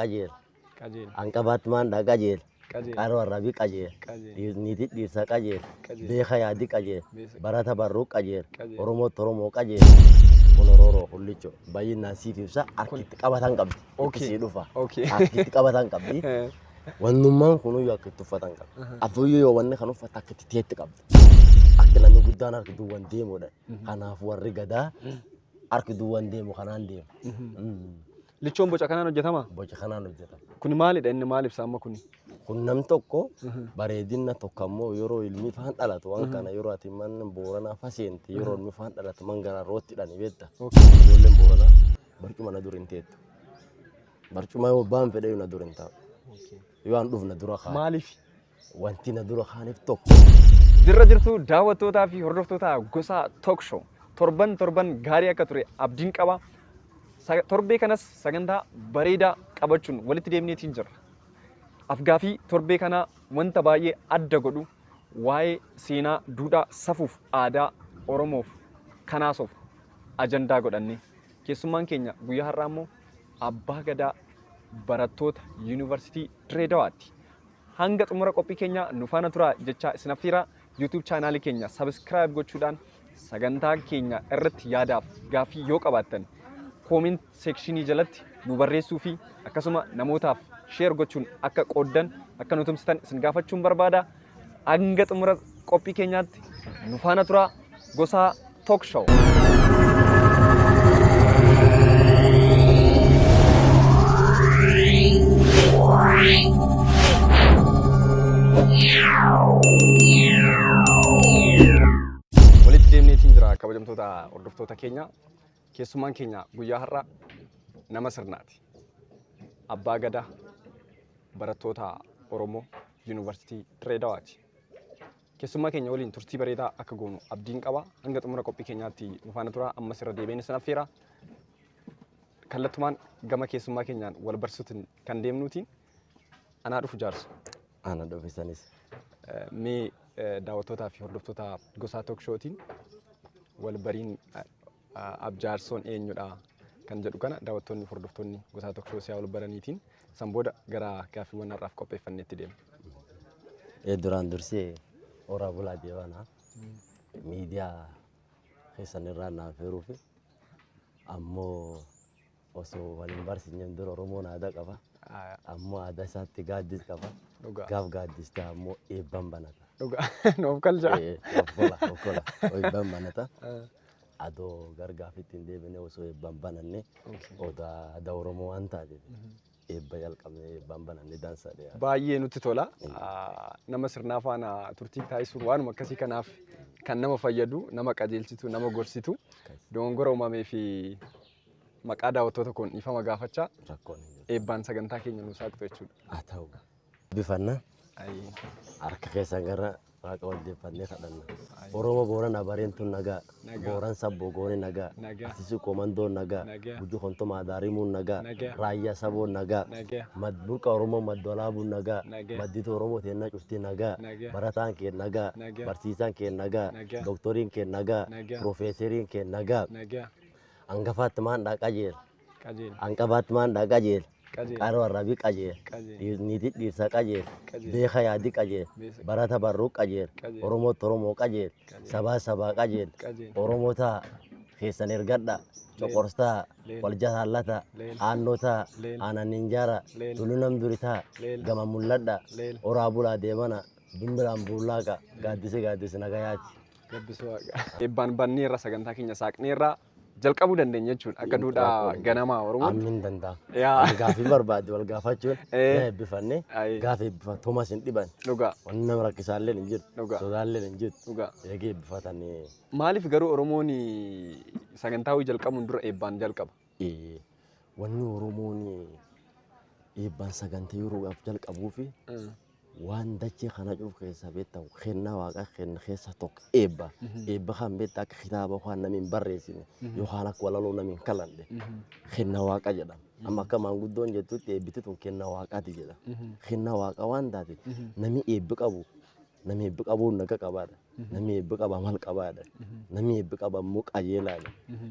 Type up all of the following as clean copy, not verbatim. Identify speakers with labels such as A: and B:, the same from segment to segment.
A: qajeela. Hanqabaatti maan qajeela. Qaroo arrabii qajeela. Niitii dhiirsaa qajeela. Beeka yaadii qajeela. Barata barruu qajeela. Oromoo qajeela. Kun Oromoo hullichoo baay'inaan siif ibsa harkitti qabatan qabdi. Sii dhufa. Harkitti qabatan qabdi. Wannummaan kunuyyuu akka itti uffatan qabdi. Afuuyyuu yoo wanni kan uffata akka itti teetti qabdi. Akka namni guddaan harki duwwaan deemudha. Kanaaf warri gadaa harki duwwaan deemu kanaan deemu.
B: Lichoon boca kanaan hojjetama?
A: Boca kanaan hojjetama.
B: Kuni maalidha inni maal ibsa amma kuni?
A: Kun nam tokko bareedina tokko ammoo yeroo ilmi faan dhalatu waan kana yeroo ati man Booranaa faseenti yeroo ilmi faan dhalatu man gara roottidhaan beekta. Ijoolleen Booranaa barcuma na dur hin teettu. Barcuma yoo baan fedhe na dur hin taa'u. Yoo an dhufna dura kaan.
B: Maaliif?
A: Wanti na dura kaaniif tokko.
B: Jirra jirtu daawwattootaa fi hordoftoota gosa talk show torban gaarii akka ture abdiin qaba. Torbee kanas sagantaa bareedaa qabachuun walitti deemneetiin jirra. Afgaaffii torbee kana wanta baay'ee adda godhu waa'ee seenaa, duudhaa, safuuf, aadaa Oromoof kanaasoof ajandaa godhanne. Keessummaan keenya guyyaa har'aa immoo abbaa gadaa barattoota yuunivarsiitii Direedawaati. Hanga xumura qophii keenya nu faana turaa jechaa isin affeera. YouTube chaanaalii keenya subscribe gochuudhaan sagantaa keenya irratti yaadaaf gaaffii yoo qabaattan comment section jalatti nu barreessuu fi akkasuma namootaaf share gochuun akka qooddan akka nu tumsitan isin gaafachuun barbaada. Hanga xumura qophii keenyaatti nu faana turaa gosa talk show. Walitti deemneetiin jira kabajamtoota hordoftoota keenya. Keessummaan keenya guyyaa har'aa nama sirnaati. Abbaa gadaa barattoota Oromoo yuunivarsiitii Direedawaati. Keessummaa keenya waliin turtii bareedaa akka goonu abdiin qaba. Hanga xumura qophii keenyaatti nu faana turaa. Ammas irra deebiin isin affeera. Kallattumaan gama keessummaa keenyaan wal barsiisuutiin kan deemnuutiin anaa dhufu jaarsu.
A: Ana dhufisanis.
B: Mee daawwattootaa fi hordoftoota gosa talk showtiin wal bariin abjaarsoon eenyudha kan jedhu kana daawwattoonni fi hordoftoonni gosa talk show siyaa wal baraniitiin san booda gara gaaffiiwwan har'aaf qopheeffanneetti deema.
A: Duraan dursee horaa bulaa deebanaa miidiyaa keessan irraa naaf heeruu fi ammoo osoo waliin barsiisneen dura Oromoon aadaa qaba. Ammoo aadaa isaatti gaaddis qaba. Gaaf gaaddis ta'e ammoo eebban banata.
B: Noof kalchaa.
A: Okkola eebban banata. Adoo gargaafitti hin deebine osoo eebban bananne aadaa Oromoo waan taateef eebba jalqabnee eebban bananne dansaadha.
B: Baay'ee nutti tola. Nama sirnaa faana turtii taasisuun waanuma akkasii kanaaf kan nama fayyadu, nama qajeelchitu, nama gorsitu, dogongora uumamee fi maqaa daawwattoota kun ifama gaafachaa eebbaan sagantaa keenya nu saaqtu jechuudha.
A: Haa ta'u. Bifanna. Harka keessan gara waaqa waldeeffannee kadhanna. Oromoo Booranaa bareentuun nagaa. Booran sabboo goone nagaa. Asisi komandoon nagaa. Bujju hontomaa daarimuun nagaa. Raayyaa saboon nagaa. Burqa Oromoo maddolaabuun nagaa. Madditu Oromoo teennaa cuftii nagaa. Barataan kee nagaa. Barsiisaan kee nagaa. Dooktoriin kee nagaa. Piroofeeseriin kee nagaa. Hangafaatti maan qajeela. Hanqabaatti maan qajeela. Qaroo arrabii qajeela. Niitii dhiirsaa qajeela. Beeka yaadii qajeela. Barata barruu qajeela. Oromoo qajeela. Sabaa qajeela. Oromoota keessan ergadha. Coqorstaa, wal jaallata, aannotaa, aanan injaara, tulunam duritaa, gama mul'adha. Horaa bulaa deemana, bimbiraan bullaaqa, gaaddisi nagayaati.
B: Eebbaan banneerra sagantaa keenya saaqneerra jalqabuu dandeenya jechuudha. Akka duudhaa ganamaa Oromoo.
A: Ammin danda'a. Gaaffii barbaadde wal gaafachuun eebbifannee gaaffii eebbifatu Toomas hin dhiban. Wanni nama rakkisaallee hin jirtu. Sodaallee hin jirtu. Eegee eebbifatanii.
B: Maaliif garuu Oromoon sagantaa hojii jalqabuun dura eebbaan jalqaba?
A: Wanni Oromoon eebbaan sagantaa yeroodhaaf jalqabuu fi waan dachee kana cuuf keessa beektamu kennaa waaqa kenna keessa tokko eebba. Eebba kan beektaa akka kitaaba waan namni hin barreessine yookaan akka walaloo namni hin kalanne kennaa waaqa jedhama. Amma akka maanguddoon jettutti eebbiti tun kennaa waaqaati jedha. Kennaa waaqa waan taate namni eebbi qabu namni eebbi qabuun naga qabaadha. Namni eebbi qaba mal qabaadha. Namni eebbi qaba immoo qajeelaadha.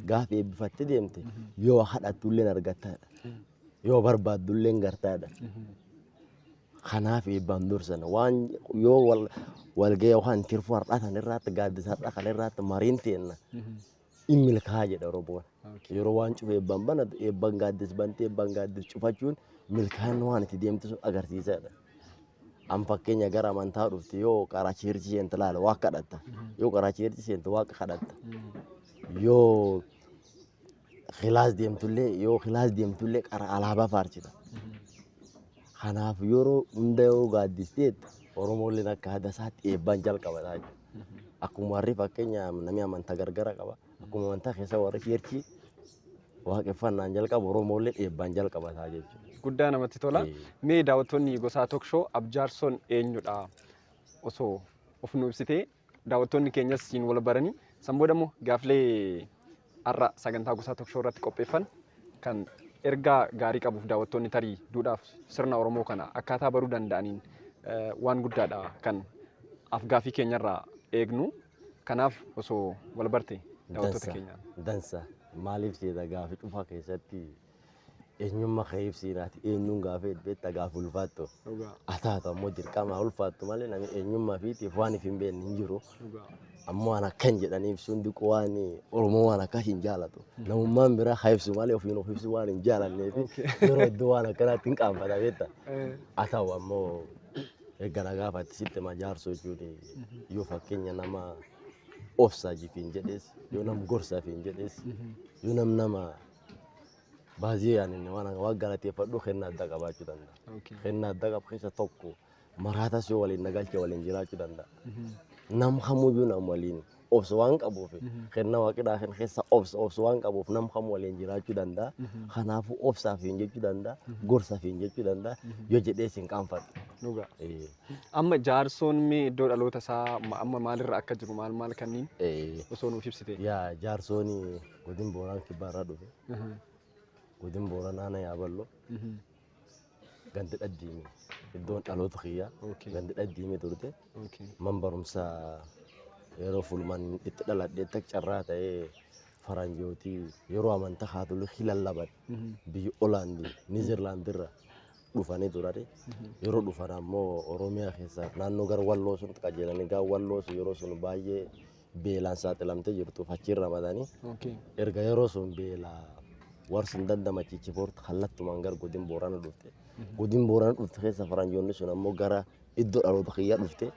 A: Gaafa eebbifattee deemte yoo hadhattullee argattaadha. yoo barbaadullee gartaadha. Kanaaf eebbaan dursan waan yoo walga'ee yookaan tirfuu har'atan irratti gaaddisa har'a kan irratti mariin teenna in milkaa jedha Oromoon. Yeroo waan cufa eebbaan banatu eebbaan gaaddis bantee eebbaan gaaddis cufachuun milkaan waan itti deemtu sun agarsiisaadha. An fakkeenya gara amantaa dhufte yoo karaa cheerchii seente laala waaqa kadhatta. Yoo karaa cheerchii seente waaqa kadhatta. Yoo khilaas deemtullee karaa alaabaa faarsita. Kanaaf yeroo hunda yoo gaaddisteet Oromooleen akka aadaa isaatti eebbaan jalqabataa jiru. Akkuma warri fakkeenya namni amantaa gargara qaba. Akkuma amantaa keessa warri cheerchii waaqeffannaan jalqabu Oromooleen eebbaan jalqabataa jechuudha.
B: Guddaa namatti tola. Mee daawwattoonni gosaa Tokshoo Abjaarsoon eenyudha osoo of nu ibsitee daawwattoonni keenyas siin wal baranii san booda immoo gaaflee har'a sagantaa gosaa Tokshoo irratti qopheeffan kan ergaa gaarii qabuuf daawwattoonni tarii duudhaaf sirna Oromoo kana akkaataa baruu danda'aniin waan guddaadha kan afgaaffii keenyarraa eegnu. Kanaaf osoo wal barte daawwattoota keenyaan.
A: Dansa maaliif seeta gaaffii cufaa keessatti eenyummaa kee ibsiinaati eenyuun gaaffii beektaa gaaffii ulfaattu. Ataatu ammoo dirqama ulfaattu malee namni eenyummaa fiitiif waan hin beekne hin jiru. Ammoo waan akkan jedhanii ibsuun diqoo waan Oromoo waan akka hin jaalatu. Namummaan biraa haa ibsu malee ofiin of ibsu waan hin jaalanneef yeroo hedduu waan akkanaatti hin qaanfata beektaa. Ataa'u ammoo eeggana gaafatti sitti majaarsoo jechuun yoo fakkeenya nama obsaa jifiin jedhees yoo nam gorsaaf hin jedhees yoo nama baay'ee ani waan galateeffadhu kennaa adda qabaachuu danda'a. Kennaa adda qabu keessa tokko maraatas yoo waliin nagalchee waliin jiraachuu danda'a. Nam hamuyyuu nam waliin obsa waan qabuuf kennaa waaqidhaa kan keessa obsa waan qabuuf nam hamu waliin jiraachuu danda'a. Kanaafuu obsaaf hin jechuu danda'a, gorsaaf hin jechuu danda'a yoo jedhees hin qaanfadhu.
B: Amma jaarsoon mee iddoo dhaloota isaa amma maalirra akka jiru maal kanniin osoo nuuf ibsite.
A: Yaa jaarsoon godin Booraan kibbaarraa dhufe. Godin Booranaa na yaaballo. Gandi dhaddiimi. Iddoon dhaloota kiyyaa. Gandi dhaddiimi turte. Man barumsaa yeroo fulmaan itti dhaladhee carraa ta'ee faranjootii yeroo amantaa kaatolii lallaban biyya Olaandii Niizerlaandirra dhufanii turani. Yeroo dhufan ammoo Oromiyaa keessaa naannoo gara Walloo sun qajeelanii gaa Walloo sun yeroo sun baay'ee beelaan saaxilamtee jirtuuf achiin ramadanii. Erga yeroo sun beelaa warsun dandamachichi foortu kallattumaan gara godin Boorana dhufte. Godin Boorana dhufte keessa faranjoonni sun ammoo gara iddoo dhaloota kiyyaa dhufte.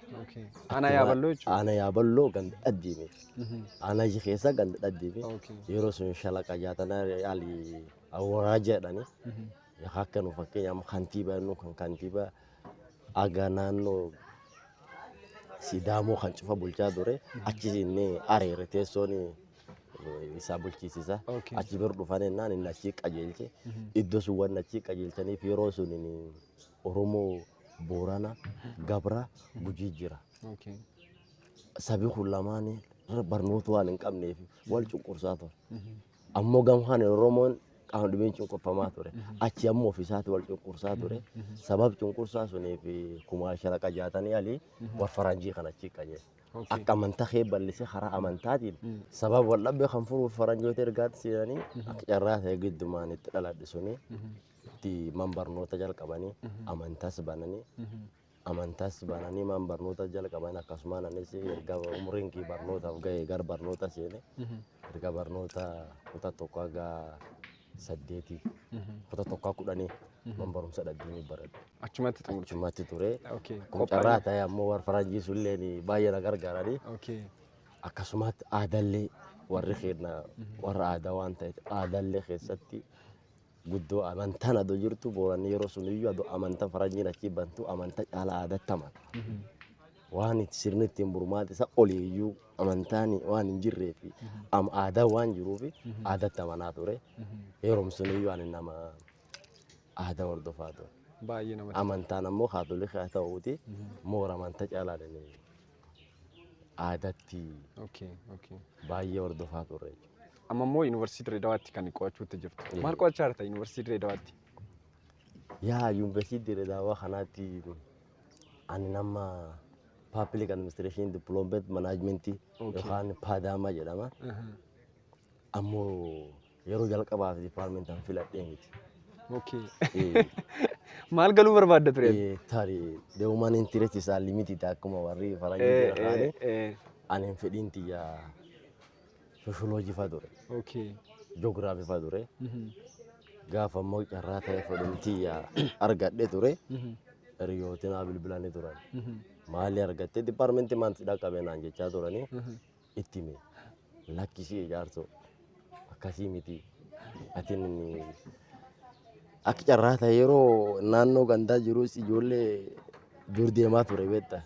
B: Ana yaaballoo jechuudha.
A: Ana yaaballoo gandi dhaddiime. Ana iji keessa gandi dhaddiime. Yeroo sun shalaqa jaatanaa yaali awwaaraa jedhani. Akka nu fakkeenya amma kantiibaa nu kan kantiibaa aga naannoo Sidaamoo kan cufa bulchaa ture. Achis inni areere teessoon isaa bulchiisisa. Achi bira dhufanii inni achi qajeelche. Iddoo sun waan achi qajeelchaniif yeroo sun Oromoo Boorana Gabra Gujii jira. Sabi kun lamaan barnoota waan hin qabneef wal cunqursaa ture. Ammoo gamhaan Oromoon qaama dhibeen cunqurfamaa ture. Achi ammoo ofiisaatti wal cunqursaa ture. Sabab cunqursaa suniif kumaa shalaqa jaatanii alii war faranjii kan achi qajeelche. Akka amantaa kee bal'isee karaa amantaatiin sababa wal dhabee kan furuuf faranjoota ergaatti seenanii akka carraa ta'e giddumaan itti dhaladhe suni itti man barnoota jalqabanii amantaas bananii man barnoota jalqabanii akkasumaan anis erga umriin kee barnootaaf ga'e gara barnoota seene erga barnoota kutaa tokko haga 8 kutaa tokko 10 man barumsa dhaddiin baradhe. Achumatti ture. Carraa ta'e ammoo war faranjii sulleen baay'ee na gargaaranii. Akkasumatti aadaallee warri keenya warra aadaa waan ta'eef aadaallee keessatti guddoo amantaan adoo jirtu Booranni yeroo sun iyyuu adoo amantaa faranjiin achi bantu amantaa caalaa aadaatti amana. Waan sirni ittiin burmaata isa oliiyyuu amantaan waan hin jirreef aadaa waan jiruuf aadaatti amanaa ture. Yeroo sun iyyuu ani nama aadaa hordofaa ture. Amantaan ammoo kaatolika haa ta'uuti moora amantaa caalaa aadaatti baay'ee hordofaa ture.
B: Amma immoo yuunivarsiitii Dirreedawaatti kan qo'achuutti jirtu. Maal qo'achaa jirta yuunivarsiitii Dirreedawaatti?
A: Yaa yuunivarsiitii Dirreedawaa kanaatti ani nama Public Administration Development Management yookaan Paadaamaa jedhama. Ammoo yeroo jalqabaaf dipaartmentaan filadhee miti.
B: Okay. Maal galuu barbaadda ture?
A: Tarii deemumaan intireetti isaa limitiidha akkuma warri faranjii jira kaanii ani fedhiin tiyya sooshooloojii fa'aa ture.
B: Okay.
A: Joogiraafii fa'aa ture. Gaafa immoo carraa ta'e fudhumtiyya argadhe ture. Hiriyootiin haa bilbilanii turan. Maali argattee dipaarmentii maantidhaa qabeenaan jechaa turanii itti hime lakkisii ijaarsoo akkasii miti. Atiin akka carraa ta'e yeroo naannoo gandaa jirus ijoollee dur deemaa ture beektaa.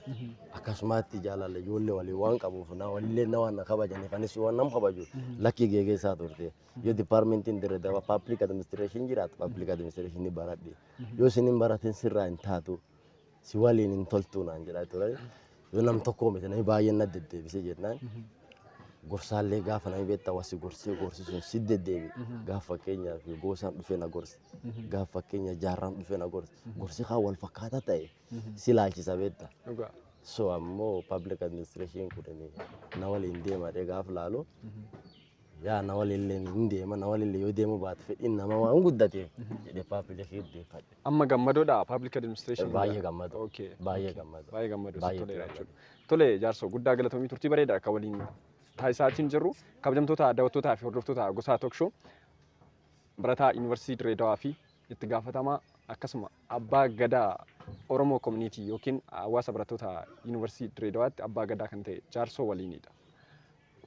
A: Akkasumatti jaalala ijoollee waliin waan qabuuf walillee na waan na kabajaniif anis waan nam kabaju lakkii geeggeessaa turte. Yoo dipaarmentiin dirreedhaa paaplik adiministireeshin jiraatu paaplik adiministireeshin ni baradhe. Yoo isin hin baratin sirraa hin taatu si waliin hin toltuu naan jedhaa ture. Yoo nam tokkoo miti namni baay'een na deddeebisee jennaan. Gorsaallee gaafa namni beektaa wasi gorsisuun si deddeebi. Gaafa fakkeenyaaf goosaan dhufee na gorsi. Gaafa fakkeenya jaarraan dhufee na gorsi. Gorsi kaan wal fakkaataa ta'e si laalchisa beektaa. So ammoo public administration kudhanii na waliin deema gaafa laalu yaa na waliillee hin deema na waliillee yoo deemu baate fedhiin nama waan guddateef jedhee public deeffadhe.
B: Amma gammadoodha public administration.
A: Baay'ee gammadu.
B: Okay.
A: Baay'ee gammadu.
B: Baay'ee gammadu toleera jechuudha. Tole jaarsoo guddaa galatoomii turtii bareedaa akka waliin taasisaatiin jirru kabajamtoota daawwattootaa fi hordoftoota Gosaa Talk Show barataa Yuunivarsiitii Dirreedawaa fi itti gaafatamaa akkasuma abbaa gadaa Oromoo Community yookiin hawaasa barattoota Yuunivarsiitii Dirreedawaatti abbaa gadaa kan ta'e jaarsoo waliinidha.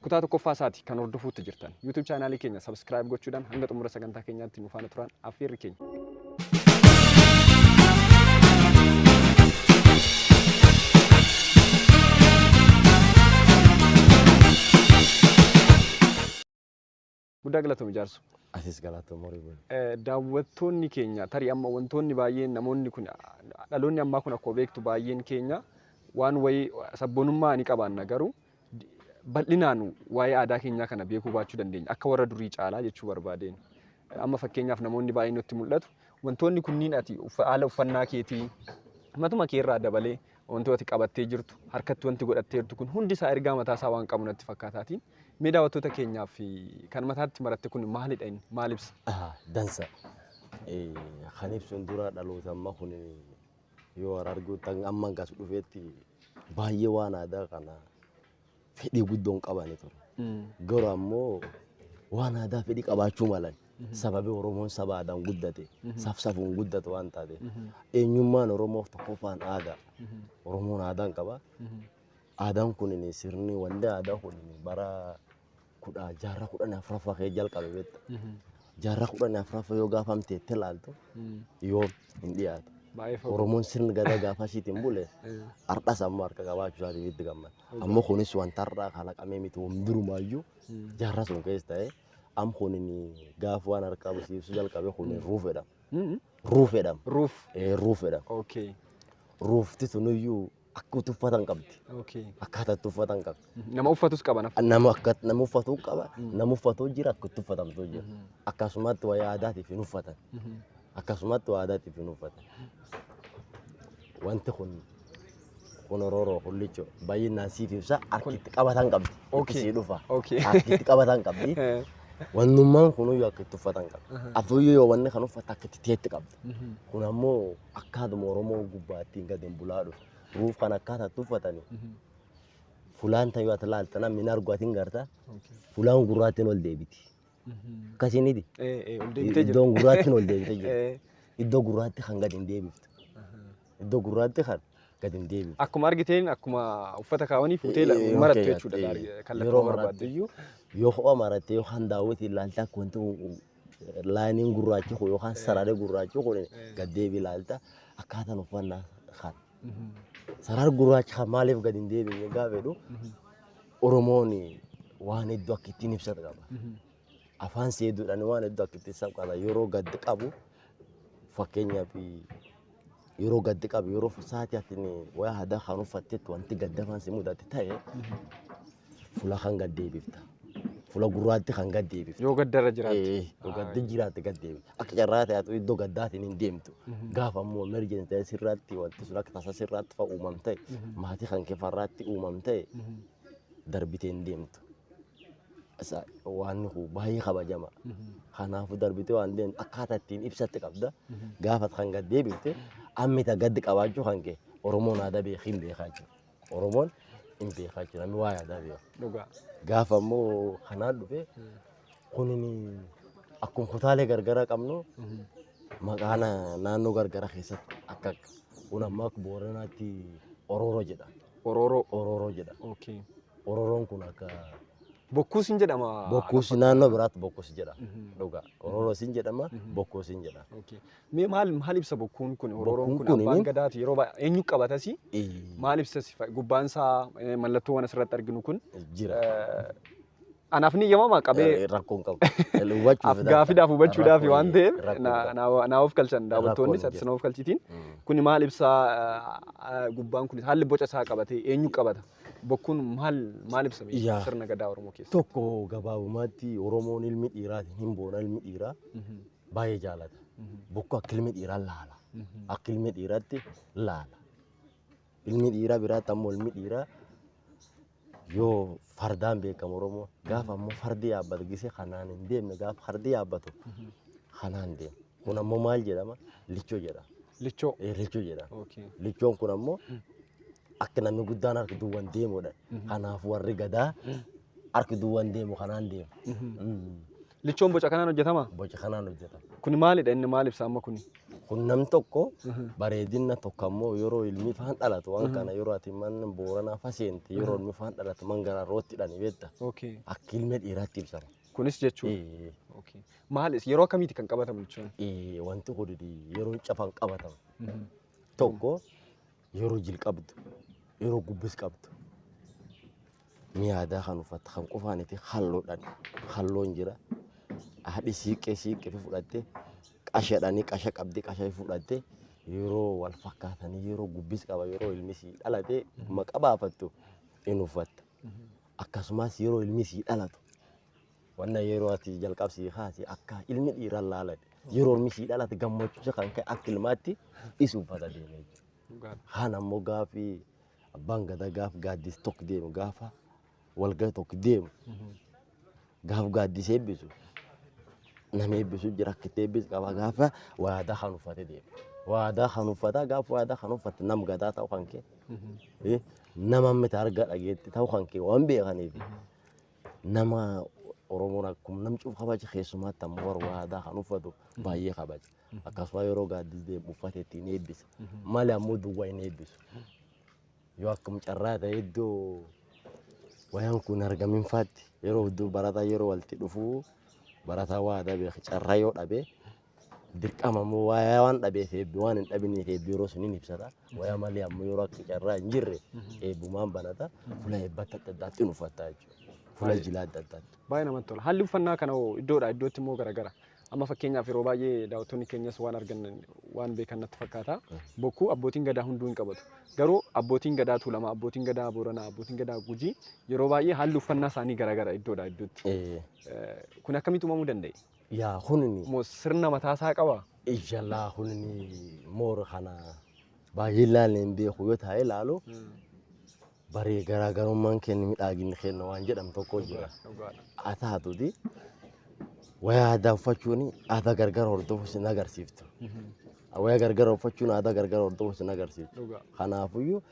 B: Kutaa tokkoffaa isaati kan hordofuutti jirtan. YouTube chaanaalii keenya subscribe gochuudhaan hanga xumura sagantaa keenyaatti nu faana turan affeerri keenya. Guddaa galatoomii jaarsu.
A: Asis galatoomoo ribuun.
B: Daawwattoonni keenya tarii amma wantoonni baay'een namoonni kun dhaloonni ammaa kun akkuma beektu baay'een keenya waan wayii sabboonummaa ni qabaanna garuu bal'inaan waa'ee aadaa keenyaa kana beekuu baachuu dandeenya akka warra durii caalaa jechuu barbaadeen. Amma fakkeenyaaf namoonni baay'een nutti mul'atu wantoonni kunniin ati haala uffannaa keetii matuma keerraa dabalee wantoota qabattee jirtu harkatti wanti godhattee jirtu kun hundi isaa ergaa mataa isaa waan qabu natti fakkaataatiin mee daawwattoota keenyaaf kan mataatti maratte kun maalidha inni maal ibsa?
A: Dansa. Kan ibsuun dura dhaloota amma kun yoo argu amma gas dhufeetti baay'ee waan aadaa kana fedhii guddoon qabani ture. Garuu ammoo waan aadaa fedhii qabaachuu malan sababii Oromoon saba aadaan guddate safsafuun guddate waan taate eenyummaan Oromoof tokkoffaan aadaa. Oromoon aadaan qaba. Aadaan kun sirni wanti aadaa kun bara jaarraa kudhan afuraffaa kee jalqabe beekta. Jaarraa kudhan afuraffaa yoo gaafamte itti ilaaltu yoo hin dhiyaatu. Oromoon sirni gadaa gaafa ishiitiin bule har'as ammoo harka qabaachuu isaatiif itti gammada. Ammoo kunis wanta har'aa kalaqamee miti wamdurumaayyuu jaarraa sun keessa ta'e am kun gaafa waan harkaa busiibsu jalqabe kun ruufedha. Ruufedha. Ruufedha.
B: Okay.
A: Ruufti sunuyyuu akka uffatan qabdi. Akkaataa uffatan qabdi.
B: Nama uffatus qaba nafa.
A: Nama uffatu qaba. Nama uffatu jira akka uffatamtu jira. Akkasumatti waa'ee aadaatiif hin uffatan. Akkasumatti waa'ee aadaatiif hin uffatan. Wanti kun Oromoo hullicho baay'inaan siif ibsa harkitti qabatan qabdi. Akkasii dhufa. Harkitti qabatan qabdi. Wannummaan kunuyyuu akka itti uffatan qabdi. Afuuyyuu yoo wanni kan uffata akka itti teetti qabdi. Kun ammoo akkaatuma Oromoo gubbaattiin gadi hin bulaa dhufu. Ruuf kan akkaataatti uffatanii. Fulaan ta'uu ati laalta namni hin arguutiin garta. Fulaan gurraattiin ol deebiti. Akkasiiniti. Iddoon gurraattiin ol deebite jira. Iddoo gurraatti kan gadi hin deebiftu. Iddoo gurraatti kan gadi hin deebiftu.
B: Akkuma argiteen akkuma uffata kaawwanii fuutee marattu jechuudha.
A: Yeroo marattiyyuu yoo ho'a maratte yookaan daawwitiin laalta akka wanti laaniin gurraachi kun yookaan sararee gurraachi kun gad deebii laalta akkaataan uffannaa kan. Sarar gurraachi kan maaliif gadi hin deebine gaafa jedhu Oromoon waan hedduu akka ittiin ibsatu qaba. Afaan seeduudhaan waan hedduu akka ittiin ibsatu qaba. Yeroo gaddi qabu fakkeenyaaf yeroo gaddi qabu yeroo sa'aatii atiin wayaa aadaa kan uffattetti wanti gaddafaan si mudate ta'e fuula kan gad deebifta. Fuula gurraatti kan gad deebifta.
B: Yoo gaddarra jiraatti.
A: Yoo gaddi jiraatti gad deebifta. Akka carraa ta'e iddoo gaddaatiin hin deemtu. Gaafa ammoo emergency ta'e sirraatti wanti sun akka tasa sirraatti fa'a uumamtee maatii kan kefarraatti uumamtee darbitee hin deemtu. waan ku baay'ee kabajama. Kanaafuu darbitee waan deemtu akkaataa ittiin ibsatti qabda. Gaafa kan gad deebifte ammita gaddi qabaachuu kan kee Oromoon aadaa beekin beekaa jiru. Oromoon hin beekaa jiru namni waa aadaa beeku. Gaafa immoo kanaan dhufe kunin akkuma kutaalee gargaraa qabnu maqaa naannoo gargaraa keessatti akka kun ammoo akka Booranaatti Orooroo jedha. Orooroo jedha. Orooroon kun akka
B: Bokkuus hin jedhama.
A: Bokkuus naannoo biraatti bokkuus jedha. Dhugaa. Orooroo sin jedhama, bokkuus hin jedha.
B: Mee maal ibsa bokkuun kun? Orooroon kun abbaan gadaati yeroo baay'ee eenyu qabatasi? Maal ibsa gubbaan isaa mallattoo waan asirratti arginu kun?
A: Jira.
B: Anaaf ni yamama qabee
A: rakkoon qabu.
B: Gaafiidhaaf hubachuudhaaf waan ta'eef naaf kalchan daawwattoonni sadarkaa kalchitiin kun maal ibsaa gubbaan kun haalli boca isaa qabatee eenyu qabata? Bokkuun maal ibsa sirna gadaa Oromoo keessa?
A: Tokko gabaabumatti Oromoon ilmi dhiiraati hin boona ilmi dhiiraa baay'ee jaalata. Bokkuu akka ilmi dhiiraa laala. Akka ilmi dhiiraatti laala. Ilmi dhiiraa biraatti ammoo ilmi dhiiraa yoo fardaan beekamu Oromoo gaafa ammoo fardi yaabbatu gisee kanaan hin deemne gaafa fardi yaabbatu kanaan deema. Kun ammoo maal jedhama? Lichoo jedha.
B: Lichoo?
A: Lichoo jedha. Lichoon kun ammoo akka namni guddaan harki duwwaan deemudha. Kanaaf warri gadaa harki duwwaan deemu kanaan deemu.
B: Lichoon boca kanaan hojjetama?
A: Boca kanaan hojjetama.
B: Kun maalidha inni maal ibsa amma kuni?
A: Kun nam tokko bareedina tokko ammoo yeroo ilmi faan dhalatu waan kana yeroo ati man Booranaa faseente yeroo ilmi faan dhalatu man garaa roottidhaan beekta. Akka ilmi dhiiraatti ibsama.
B: Kunis jechuun maalis yeroo akkamiiti kan qabatamu jechuun?
A: Wanti kun yeroo cafan qabatamu. Tokko yeroo jil qabdu yeroo gubbis qabdu. Mi'a aadaa kan uffata kan qofaaniti halloon jira. Haadhi siiqqee fi fudhattee qashadhanii qasha qabdi qasha fudhattee yeroo wal fakkaatanii yeroo gubbis qaba yeroo ilmi sii dhalatee maqa baafattu in uffatta. Akkasumas yeroo ilmi sii dhalatu wanna yeroo ati jalqabsii kaasi akka ilmi dhiiraa laalate yeroo ilmi sii dhalate gammachuu kan ka'e akka ilmaatti isu uffata deemee jira. Haan ammoo gaafi abbaan gadaa gaaf gaaddis tokko deemu gaafa walgahii tokko deemu gaaf gaaddis eebbisu. Namni eebbisu jira akka eebbis qaba gaafa waadaa kan uffate deemu. Waadaa kan uffata gaafa waadaa kan uffate nam gadaa ta'uu kan kee nama miti arga dhageetti ta'uu kan kee waan beekaniif nama Oromoon akkuma nam cuuf kabaja keessumaatti ammoo waadaa kan uffatu baay'ee kabaja. Akkasuma yeroo gaaddis deemu uffate ittiin eebbisa. Malee ammoo duwwaa hin eebbisu. Yoo akkam carraa ta'e iddoo wayaan kun argamin faatti yeroo iddoo barataa yeroo walitti dhufuu barataa waadaa beeku carraa yoo dhabe dirqama ammoo waan dhabeef eebbi waan hin dhabiniif eebbi yeroo sun hin ibsata. Wayaa malee ammoo yeroo akka carraa hin jirre eebbumaan banata fuula eebbata adda addaatti hin uffataa jechuudha. Fuula jilaa adda addaatti.
B: Baay'ee namatti tola. Haalli uffannaa kana iddoodhaa iddootti immoo garagara. Amma fakkeenyaaf yeroo baay'ee daawwattoonni keenyas waan argan waan beekan natti fakkaata. Bokkuu abbootiin gadaa hunduu hin qabatu. Garuu abbootiin gadaa Tuulamaa, abbootiin gadaa Booranaa, abbootiin gadaa Gujii yeroo baay'ee haalli uffannaa isaanii garagara iddoodhaa iddootti. Kun akkamitti uumamuu danda'e?
A: Yaa hunni.
B: Moo sirna mataasaa qaba?
A: Ijallaa hunni moora kana baay'ee ilaaleen beeku yoo ta'e ilaalu baree garaagarummaan kenni midhaaginni kenna waan jedhamu tokko jira. Haa taatuuti. Wayaa aadaa uffachuun aadaa gargar hordofuus hin agarsiiftu. Wayaa gargar uffachuun aadaa gargar hordofuus hin agarsiiftu. Kanaafiyyuu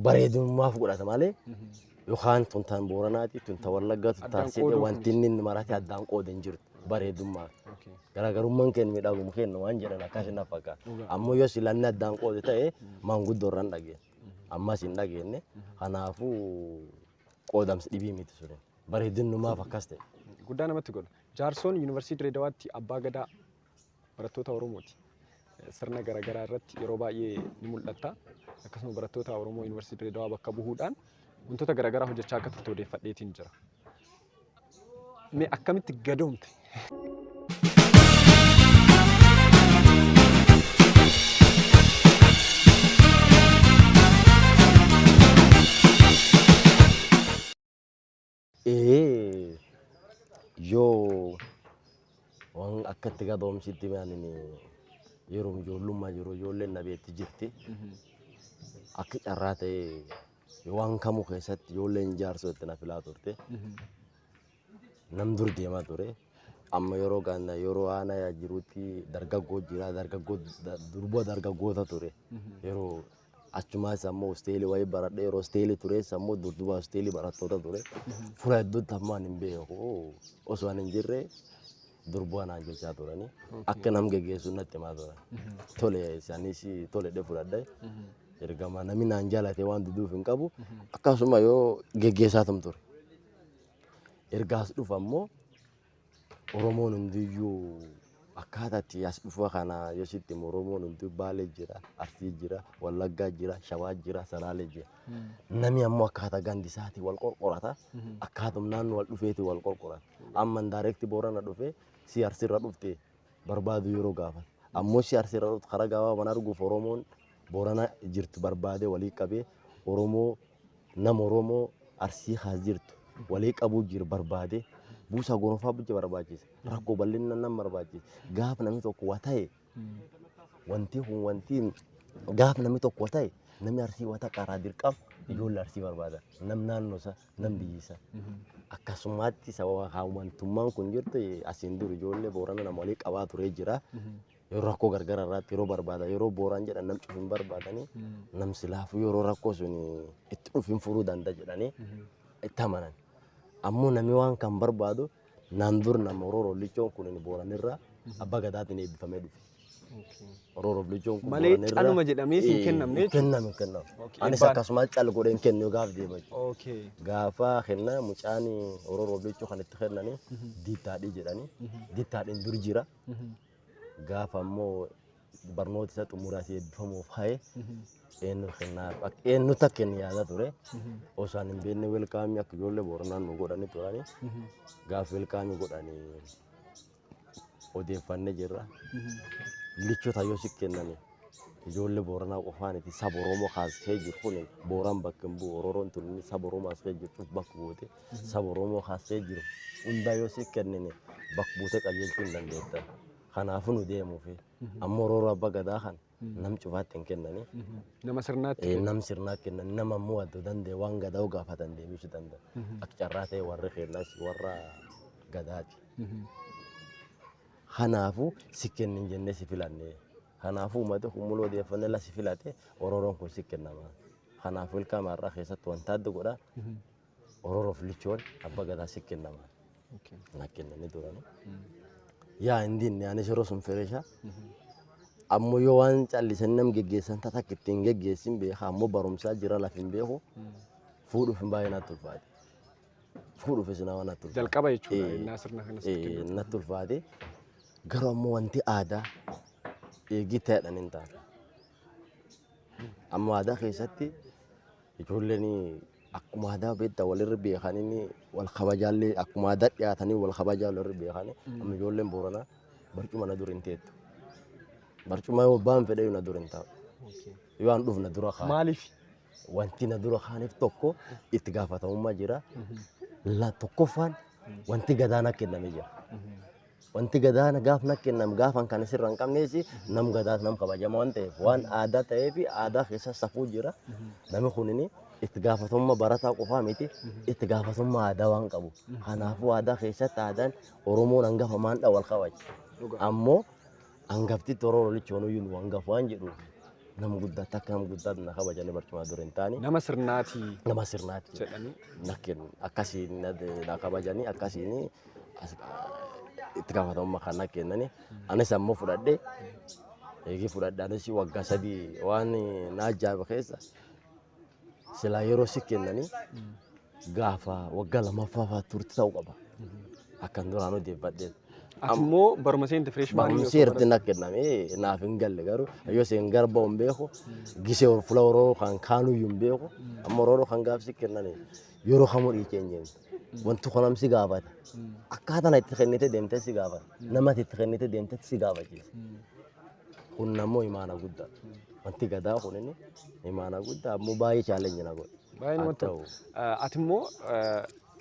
A: bareedummaaf godhata malee yookaan tuntaan Booranaati, tuntaan Wallaggaa, tuntaan Sidee wanti inni maraatee addaan qooda hin jirtu bareedummaaf. Garaagarummaan kenni midhaaguma kenna waan jedhan akkasii na fakkaata. Ammoo yoo silanni addaan qoode ta'e maanguddoo irraan dhageenya. Ammas hin dhageenye kanaafuu qoodamsi dhibii miti sure. Bareedinummaaf akkas ta'e.
B: Guddaa namatti gola. Jaarsoon Yuunivarsiitii Direedawaatti abbaa gadaa barattoota Oromooti. Sirna garaagaraa irratti yeroo baay'ee ni mul'ata. Akkasuma barattoota Oromoo Yuunivarsiitii Direedawaa bakka bu'uudhaan wantoota garaagaraa hojjechaa akka turte odeeffadheetiin jira. Mee akkamitti gadoomte?
A: Yoo waan akkatti gadoomsitti maanini yeroo ijoollummaa yeroo ijoolleen nabeetti jirti akka carraa ta'e waan kamuu keessatti ijoolleen jaarsoo itti na filaa turte nam dur deemaa ture. Amma yeroo ganna yeroo aanaa jirutti dargaggoo jira durba dargaggoota ture. Yeroo achumaas ammoo hosteelii wayii baradhee yeroo hosteelii tures ammoo durduba hosteelii barattoota ture. Fuula hedduutti ammaan hin beeku osoo ani hin jirre durba naan jechaa turani. Akka nam geggeessu natti himaa turan. Tole isaanis tole dhee fudhadhee ergama namni naan jaalate waan duduuf hin qabu akkasuma yoo geggeessaa ture. Ergaas dhufa ammoo Oromoon hundiyyuu akkaataatti as dhufa kana yoo sitti Oromoon hundi Baalee jira, Arsii jira, Wallaggaa jira, Shawaa jira, Salaalee jira. Namni ammoo akkaataa gandisaati wal qorqorata. Akkaatum naannoo wal dhufeeti wal qorqorata. Amma ndaarekti Boorana dhufe si Arsiirra dhufte barbaadu yeroo gaafata. Ammoo si Arsiirra dhufte karaa gabaabaan arguuf Oromoon Boorana jirtu barbaade walii qabee Oromoo nama Oromoo Arsii haas jirtu walii qabuu jiru barbaade. Buusaa gonfaa bujja barbaachisa. Rakkoo bal'inna nama barbaachisa. Gaaf namni tokko waa ta'e wanti gaaf namni tokko waa ta'e namni Arsii waa qaraa dirqama ijoollee Arsii barbaada. Nam naannoo isaa nam biyyisa. Akkasumatti sababa haawwantummaan kun jirtu asiin dur ijoollee Boorana nama walii qabaa ture jira. Yeroo rakkoo gargara irratti yeroo barbaada yeroo Booraan jedhan nam cufin barbaadanii nam silaafuu yeroo rakkoo sun itti dhufin furuu danda'a jedhanii itti amanan. Ammoo namni waan kan barbaadu naan dur nama Oromoo Lichoon kun Booranirraa abbaa gadaatiin eebbifamee dhufe. Oromoo Lichoon kun
B: malee caluma jedhamee hin kennamne.
A: Kenname. Anis akkasumas cal godheen kennu gaaf deema. Gaafa kenna mucaan Oromoo Lichoo kan itti kennanii diittaadhii jedhanii diittaadhiin dur jira. Gaafa ammoo barnoota isa xumuraasii eebbifamuuf haye. Eenyu takka inni yaada ture osoo hin beekne welkaamii akka ijoollee Booranaan nu godhanii turani gaafa welkaamii godhanii odeeffannee jirra. Lichoota yoo si kennani ijoollee Booranaa qofaaniti saba Oromoo haasa'ee jiru kun Booraan bakka hin bu'u Oromoon tuni saba Oromoo haasa'ee jirtuuf bakka buute saba Oromoo haasa'ee jiru hundaa yoo si kennine bakka buute qajeelchuu hin dandeetta. Kanaafuu nu deemuufi ammoo Oromoo abbaa gadaa kan nam cufaatti hin kennani.
B: Nama sirnaatti.
A: Nam sirnaatti kennan nama ammoo adda danda'e waan gadaa gaafatan deebisuu danda'a. Akka carraa ta'e warri kennas warra gadaati. Kanaafuu si kennin jennee si filanne. Kanaafuu uummata humnaa odeeffannee la si filate Oromoon kun si kennama. Kanaafuu ilkaama irraa keessatti wanta adda godha Oromoof Lichoon abbaa gadaa si kennama. Na kennanii turani. Yaa indiin anis yeroo sun fireesha. Ammoo yoo waan callisan nam geggeessan takka ittiin geggeessin beeka ammoo barumsaa jira lafin beeku fuudhuuf hin baay'ee natti ulfaate. Fuudhuuf isin waan natti ulfaate.
B: Jalqaba jechuudha innaa sirna kanas.
A: Natti ulfaate garuu ammoo wanti aadaa eegii ta'edhaan hin taane. Ammoo aadaa keessatti ijoolleen akkuma aadaa beektaa walirra beekanii wal kabajaallee akkuma aadaa dhiyaatanii wal kabajaa walirra beekanii amma ijoolleen Booranaa barcuma na dur hin teettu. Barcuma yoo baan fedhe na dur hin taa'u. Yoo an dhufna dura kaan.
B: Maaliif?
A: Wanti na dura kaaniif tokko itti gaafatamummaa jira. Tokkoffaan wanti gadaana kennamee jira. Wanti gadaana gaaf na kenname gaafan kan sirra hin qabneesi nam gadaas nam kabajama waan ta'eef waan aadaa ta'ee fi aadaa keessa safuu jira. Namni kunini itti gaafatamummaa barataa qofaa miti itti gaafatamummaa aadaa waan qabu. Kanaafuu aadaa keessatti aadaan Oromoon hangafa maandha wal kabaja. Ammoo hangafti Oromoo Lichoon iyyuu hangafa waan jedhu nama guddaa takka nama guddaa na kabajanii barcuma dura hin taane.
B: Nama sirnaati.
A: Nama sirnaati.
B: Jedhanii.
A: Nakkin akkasiin na kabajanii akkasiin itti gaafatamummaa kan kennani. Anis ammoo fudhadhee eegi fudhadhaanis waggaa 3 waan na ajaa'iba keessa silaa yeroo si kennani gaafa waggaa 2ffaa turti ta'uu qaba. Akkan duraan odeeffadhee.
B: Ammoo baruma seente freshman.
A: Baruma seerti na kenname naaf hin galle garuu yoo seen garba hin beeku gisee fuula Oromoo kan kaanuu hin beeku amma Oromoo kan gaaf si kennani yeroo kamuu dhiicheen wanti kunamsi gaafata. Akkaataan itti kennite deemtee si gaafata. Namatti itti kennite deemtee si gaafachiisa. Kun ammoo imaana guddaa. Wanti gadaa kunin imaana guddaa ammoo baay'ee challenge na godha.
B: Baay'ee namatti tolu. Ati immoo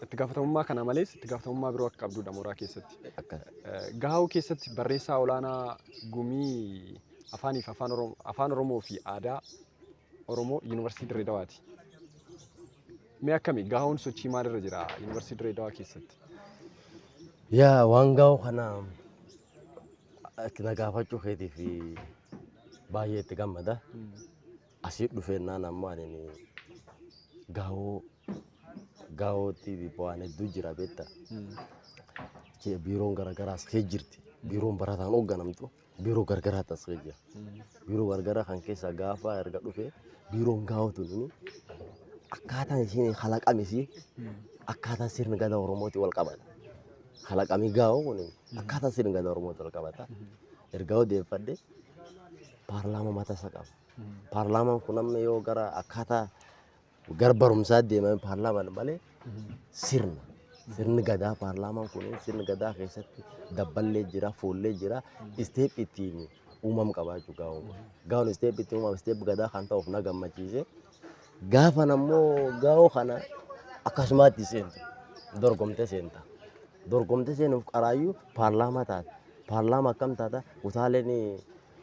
B: itti gaafatamummaa kana malees itti gaafatamummaa biroo akka qabdudha mooraa keessatti. Gahaa'uu keessatti barreessaa olaanaa gumii afaaniif afaan Oromoo fi aadaa Oromoo Yuunivarsiitii Dirree Dawaati. Mee akkami gahaa'uun sochii maalirra jira Yuunivarsiitii Dirree Dawaa keessatti?
A: Yaa waan gaa'oo kana itti nagaafachuu keetii fi baay'ee itti gammada. Asii dhufeennaan amma ani gaa'ootti waan hedduu jira beektaa. Biiroon garaagaraas kee jirti. Biiroon barataan hoogganamtu biiroo garaagaraatti as kee jira. Biiroo garaagaraa kan keessa gaafa erga dhufee biiroon gaa'ootu nuni akkaataan isheen kalaqames akkaataan sirni gadaa Oromootti wal qabata. Kalaqamii gaa'oo kun akkaataan sirni gadaa Oromootti wal qabata. Erga odeeffadde paarlaamaa mataa isaa qaba. Paarlaamaan kun amma yoo gara akkaataa gara barumsaa deemame paarlaamaan malee sirni gadaa paarlaamaan kun sirni gadaa keessatti dabballee jira, foollee jira, isteep ittiin uumam qabaachuu gaa'oon kun. Gaa'oon isteep ittiin uumam isteep gadaa kan ta'uuf na gammachiise. Gaafa ammoo gaa'oo kana akkasumatti seentu dorgomtee seenta. Dorgomtee seenuuf qaraayyuu paarlaamaa taata. Paarlaamaa akkam taata kutaaleen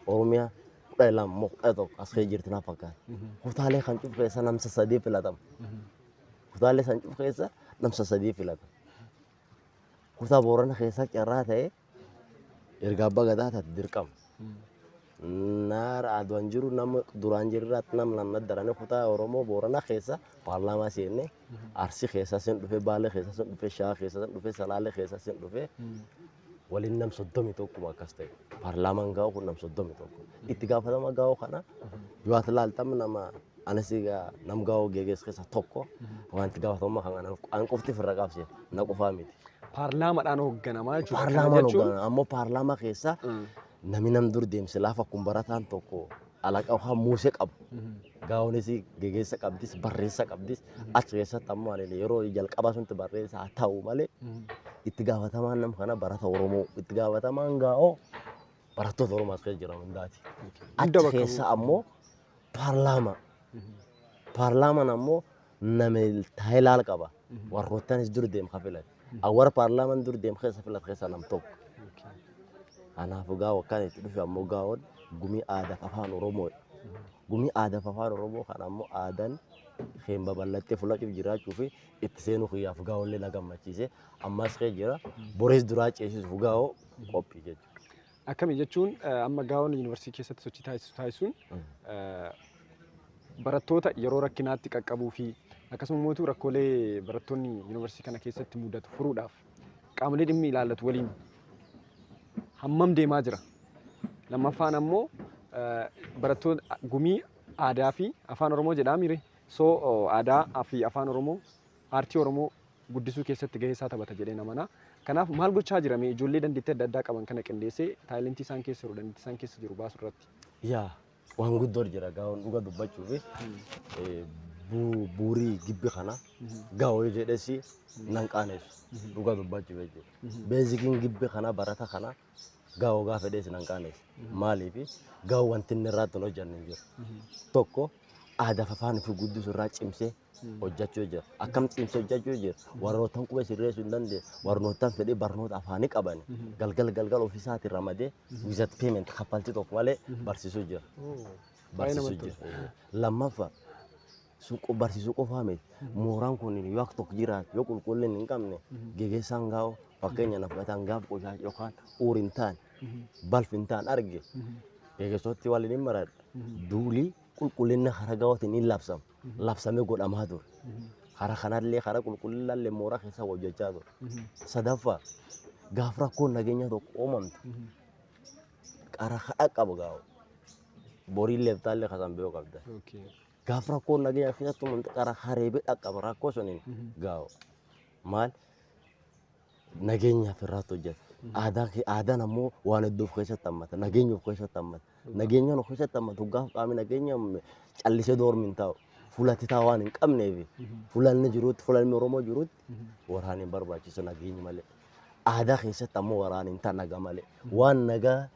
A: Oromiyaa 12 moo 11 as kee jirti na fakkaata. Kutaalee kan cufu keessa namsa 3 filatama. Kutaalee san cufu keessa namsa 3 filatama. Kutaa Boorana keessa carraa ta'e erga abbaa gadaa taate dirqama. Naara aduun jiru nama duraan jirraatti nama lamma darane kutaa Oromoo Boorana keessa paarlaamaa seenne Arsii keessa sen dhufe Baalee keessa sen dhufe Shawaa keessa sen dhufe Salaalee keessa sen dhufe waliin nam 31 akkas ta'e. Paarlaamaan gaa'oo kun nam 31. Itti gaafatama gaa'oo kana yoo ati ilaaltam nama anasiga nam gaa'oo geegees keessa tokko waan itti gaafatama kan an qofti firra qabse na qofaa miti.
B: Paarlaamaadhaan hoogganamaa jechuudha.
A: Paarlaamaan hoogganama ammoo paarlaamaa keessa namni nam dur deemse laafa kun barataan tokko alaqa waa muusee qabu. Gaa'oonis geegeessa qabdis barreessa qabdis achi keessatti ammoo ani yeroo jalqabaa sunti barreessa haa ta'u malee itti gaafatamaan nam kana barata Oromoo itti gaafatamaan gaa'oo barattoota Oromoo as keessa jiran hundaati. Achi keessa ammoo paarlaamaa. Paarlaamaan ammoo nama taayilaal qaba. Warrootaanis dur deem ka filate. Awwaara paarlaamaan dur deem keessa filate keessa nam tokko. Kanaafuu gaa'oo akkaan itti dhufe ammoo gaa'oon gumii aadaa afaan Oromoo. Gumii aadaa afaan Oromoo kan ammoo aadaan keen babal'attee fulachuuf jiraachuu fi itti seenuu kiyyaaf gaa'ollee na gammachiise. Ammas kee jira borees duraa ceesisuuf gaa'oo qophii jechuudha.
B: Akkami jechuun amma gaa'oon yuunivarsiitii keessatti sochii taasisuun barattoota yeroo rakkinaatti qaqqabuu fi akkasuma mootuu rakkoolee barattoonni yuunivarsiitii kana keessatti mudatu furuudhaaf qaamolee dhimmi ilaallatu waliin hammam deemaa jira. Lammaffaan ammoo barattoota gumii aadaa fi afaan Oromoo jedhamire soo aadaa fi afaan Oromoo aartii Oromoo guddisuu keessatti gahee isaa taphata jedhee namana. Kanaaf maal gochaa jirame ijoollee dandeettii adda addaa qaban kana qindeessee taayilentii isaan keessa jiru dandeettii isaan keessa jiru baasuu irratti.
A: Yaa waan guddoo jira gaa'oon dhuga dubbachuu fi buurii gibbi kana gaa'oo jedhesi nan qaaneessu dhuga dubbachuu jechuudha. Beezikiin gibbi kana barata kana gaa'oo gaafa dheesi nan qaaneessu. Maaliif gaa'oo wanti inni irratti hojjanne jiru. Tokko aadaa afaan fi guddisuu irraa cimsee hojjechuu jira. Akkam cimsee hojjechuu jira. Warrootaan qubee sirreessuu hin dandeenye. Warrootaan fedhii barnoota afaanii qaban galgal ofiisaatiin ramadee wizat peement kaffaltii tokko malee barsiisuu jira. Barsiisuu jira. Lammaffaa barsiisuu qofaa miti. Mooraan kun yoo akka tokko jiraatu yoo qulqullina hin qabne gegeessaan gaa'oo fakkeenya na fudhatan gaaf qoshaash yookaan uur hin taane balfi hin taane arge gegeessootti waliin hin maradha. Duulii qulqullina hara gaa'ootiin hin labsamu. Labsamee godhamaa ture. Hara kanallee hara qulqullinallee mooraa keessa hojjechaa ture. Sadaffaa gaaf rakkoon nageenya tokko uumamte qara haadha qabu gaa'oo. Borii leeftaallee kasan beekuu qabda. Gaaf rakkoon nageenya keessatti uumamte qara hareebee dhaqqaba rakkoo suniin gaa'oo. Maal nageenyaaf irratti hojjeta. Aadaan ammoo waan hedduu of keessatti hammata. Nageenya of keessatti hammata. Nageenyaan of keessatti hammatu gaaf qaamni nageenya callisee doormi hin taa'u. Fulatti taa'u waan hin qabneef fulanni jirutti fulanni Oromoo jirutti waraana hin barbaachisu nageenyi malee. Aadaa keessatti ammoo waraana hin ta'a nagaa malee. Waan nagaa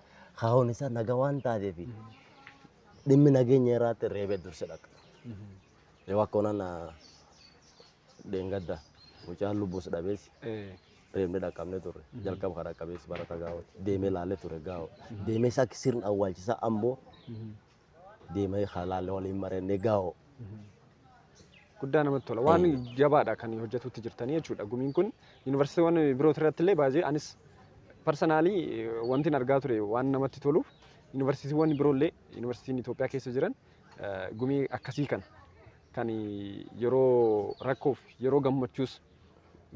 A: haa'oon isaa nagaa waan taateef dhimmi nageenya irratti reebee dursa dhaqa. Yoo akka onaan deengadda mucaan lubbuus dhabeessi. Reebnee dhaqqabnee turre jalqaba kan dhaqqabeessi barata gaa'oo deemee laalee ture gaa'oo deemee isaa sirna awwaalchisaa amboo deemee halaalee waliin marannee gaa'oo
B: guddaa namatti tola. Waan jabaadha kan hojjetutti jirtanii jechuudha. Gumiin kun yuunivarsiitiiwwan biroo irratti illee baay'ee anis parsanaalii wanti argaa ture waan namatti toluuf yuunivarsiitiiwwan biroo illee yuunivarsiitiin Itoophiyaa keessa jiran gumii akkasii kan yeroo rakkoof yeroo gammachuus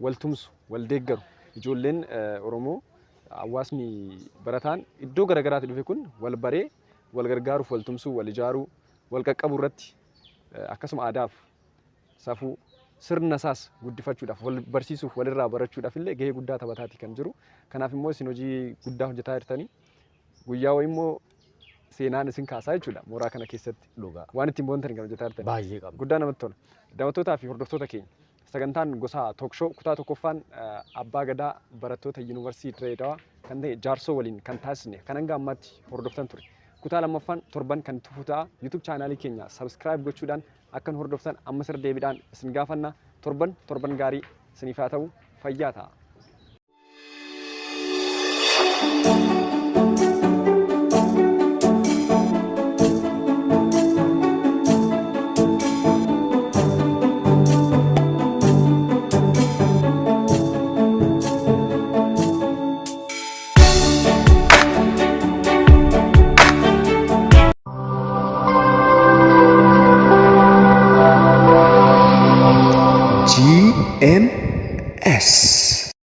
B: waltumsu wal deeggaru ijoolleen Oromoo hawaasni barataan iddoo garaagaraatti dhufe kun wal baree wal gargaaruuf wal tumsuu wal ijaaruu wal qaqqabuu irratti akkasuma aadaaf safuu sirna isaas guddifachuudhaaf wal barsiisuuf walirraa barachuudhaaf illee gahee guddaa taphataati kan jiru. Kanaaf immoo isin hojii guddaa hojjetaa jirtanii guyyaa wayii immoo seenaan isin kaasaa jechuudha mooraa kana keessatti waan ittiin boontan kan hojjetaa jirtanii.
A: Baay'ee qaba.
B: Guddaa namatti tola. Daawwattootaa fi hordoftoota keenya sagantaan gosa tookshow kutaa tokkoffaan abbaa gadaa barattoota yuunivarsiitii Dirreedawaa kan ta'e jaarsoo waliin kan taasisne kan hanga ammaatti hordoftan ture. Kutaa lammaffaan torban kan tufu ta'a. YouTube chaanaalii keenya subscribe gochuudhaan akka hordoftan ammas irra deebiidhaan isin gaafanna. Torban gaarii isiniif haa ta'u fayyaa ta'a.
C: GMS.